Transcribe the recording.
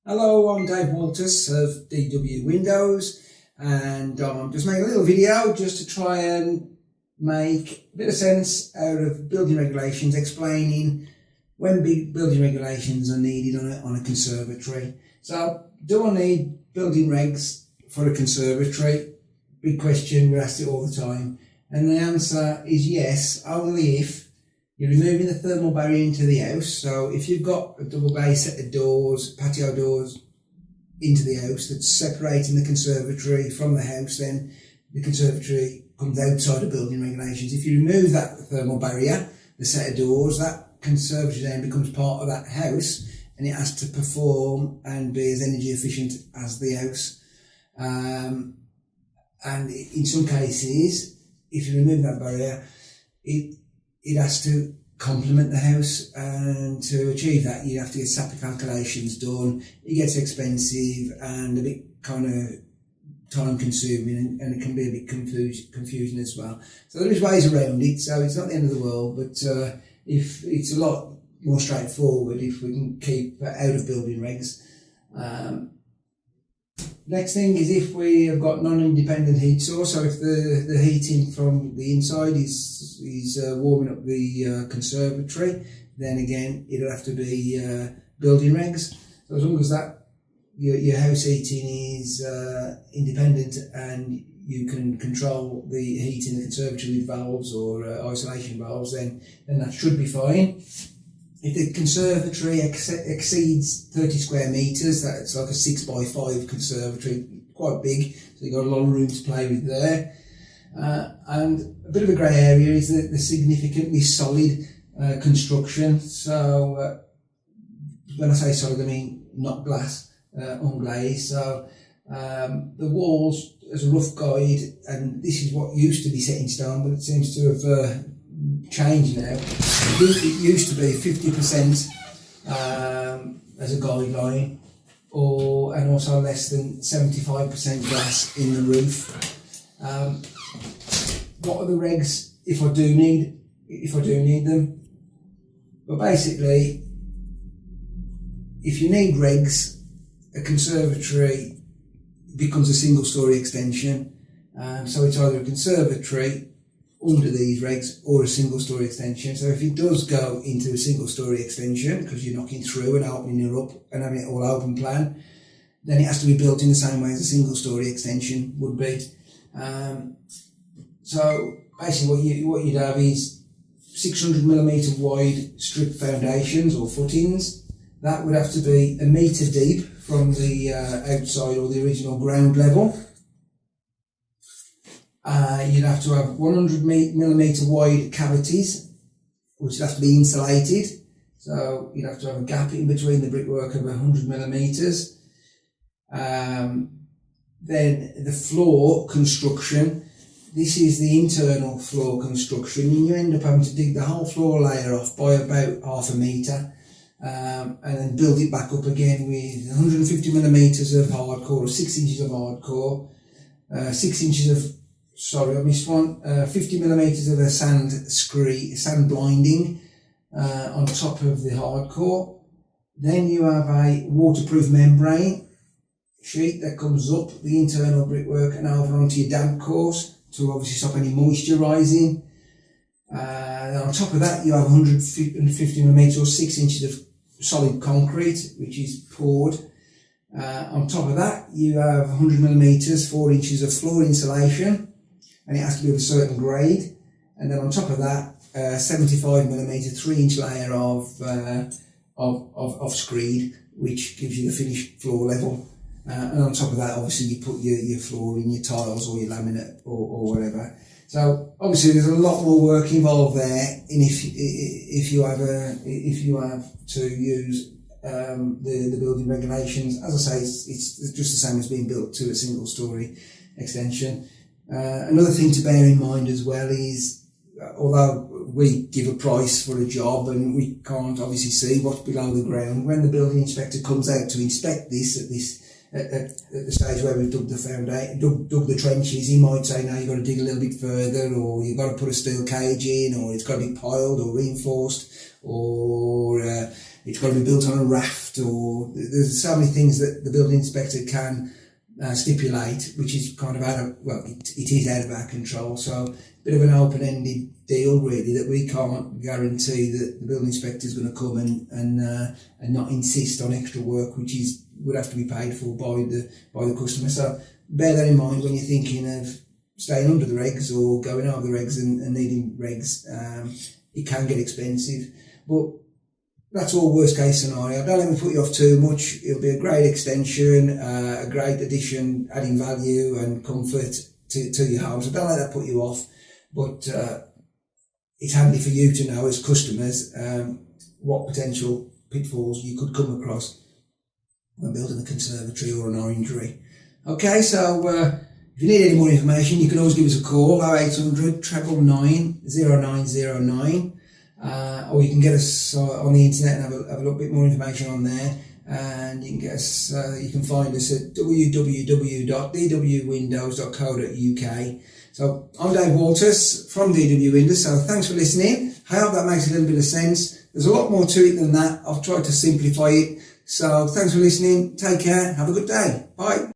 Hello, I'm Dave Walters of DW Windows, and I'm just making a little video just to try and make a bit of sense out of building regulations, explaining when big building regulations are needed on a conservatory. So, do I need building regs for a conservatory? Big question, we're asked it all the time. And the answer is yes, only if you're removing the thermal barrier into the house. So if you've got a double glazed set of doors, patio doors into the house that's separating the conservatory from the house, then the conservatory comes outside of building regulations. If you remove that thermal barrier, the set of doors, that conservatory then becomes part of that house, and it has to perform and be as energy efficient as the house. And in some cases, if you remove that barrier, it has to complement the house, and to achieve that you have to get SAPA calculations done. It gets expensive and a bit kind of time consuming, and it can be a bit confusing as well. So there is ways around it, so it's not the end of the world, but if it's a lot more straightforward if we can keep out of building regs. Next thing is if we have got non-independent heat source, so if the heating from the inside is warming up the conservatory, then again it'll have to be building regs. So as long as that your house heating is independent and you can control the heat in the conservatory with valves or isolation valves, then that should be fine. If the conservatory exceeds 30 square metres, that's like a 6x5 conservatory, quite big, so you've got a lot of room to play with there. And a bit of a grey area is the significantly solid construction. So when I say solid, I mean not glass, unglazed. So the walls, as a rough guide, and this is what used to be set in stone, but it seems to have changed now. It used to be 50% as a guideline, and also less than 75% glass in the roof. What are the regs if I do need them? But basically, if you need regs, a conservatory becomes a single-storey extension. So it's either a conservatory under these regs or a single-storey extension. So if it does go into a single-storey extension, because you're knocking through and opening it up and having it all open plan, then it has to be built in the same way as a single-storey extension would be. So basically what you'd have is 600mm wide strip foundations or footings. That would have to be 1 metre deep from the outside or the original ground level. You'd have to have 100mm wide cavities, which would have to be insulated. So you'd have to have a gap in between the brickwork of 100mm. Then the floor construction, this is the internal floor construction, and you end up having to dig the whole floor layer off by about 1/2 metre, and then build it back up again with 150mm of hardcore, or 6 inches of hardcore, 6 inches of, sorry I missed one, 50mm of a sand blinding on top of the hardcore. Then you have a waterproof membrane sheet that comes up the internal brickwork and over onto your damp course to obviously stop any moisture rising. On top of that you have 150mm or 6 inches of solid concrete which is poured. On top of that you have 100mm, 4 inches of floor insulation, and it has to be of a certain grade. And then on top of that 75mm 3-inch layer of screed, which gives you the finished floor level. And on top of that, obviously, you put your flooring, your tiles, or your laminate, or whatever. So obviously, there's a lot more work involved there. And if you have to use the building regulations, as I say, it's just the same as being built to a single-storey extension. Another thing to bear in mind as well is, although we give a price for a job and we can't obviously see what's below the ground, when the building inspector comes out to inspect this at the stage where we've dug the trenches, he might say, no, you've got to dig a little bit further, or you've got to put a steel cage in, or it's got to be piled or reinforced, or it's got to be built on a raft draft, or there's so many things that the building inspector can stipulate, which is kind of it is out of our control. So a bit of an open-ended deal really, that we can't guarantee that the building inspector is going to come and not insist on extra work, which would have to be paid for by the customer. So bear that in mind when you're thinking of staying under the regs or going over the regs and needing regs. It can get expensive, but that's all worst case scenario. Don't let me put you off too much. It'll be a great extension, a great addition, adding value and comfort to your home. So don't let that put you off. But it's handy for you to know as customers what potential pitfalls you could come across when building a conservatory or an orangery. Okay, so if you need any more information, you can always give us a call, 0800 999 0909. Or you can get us on the internet and have a little bit more information on there. And you can get us, you can find us at www.dwwindows.co.uk. So I'm Dave Walters from DW Windows. So thanks for listening. I hope that makes a little bit of sense. There's a lot more to it than that. I've tried to simplify it. So thanks for listening. Take care. Have a good day. Bye.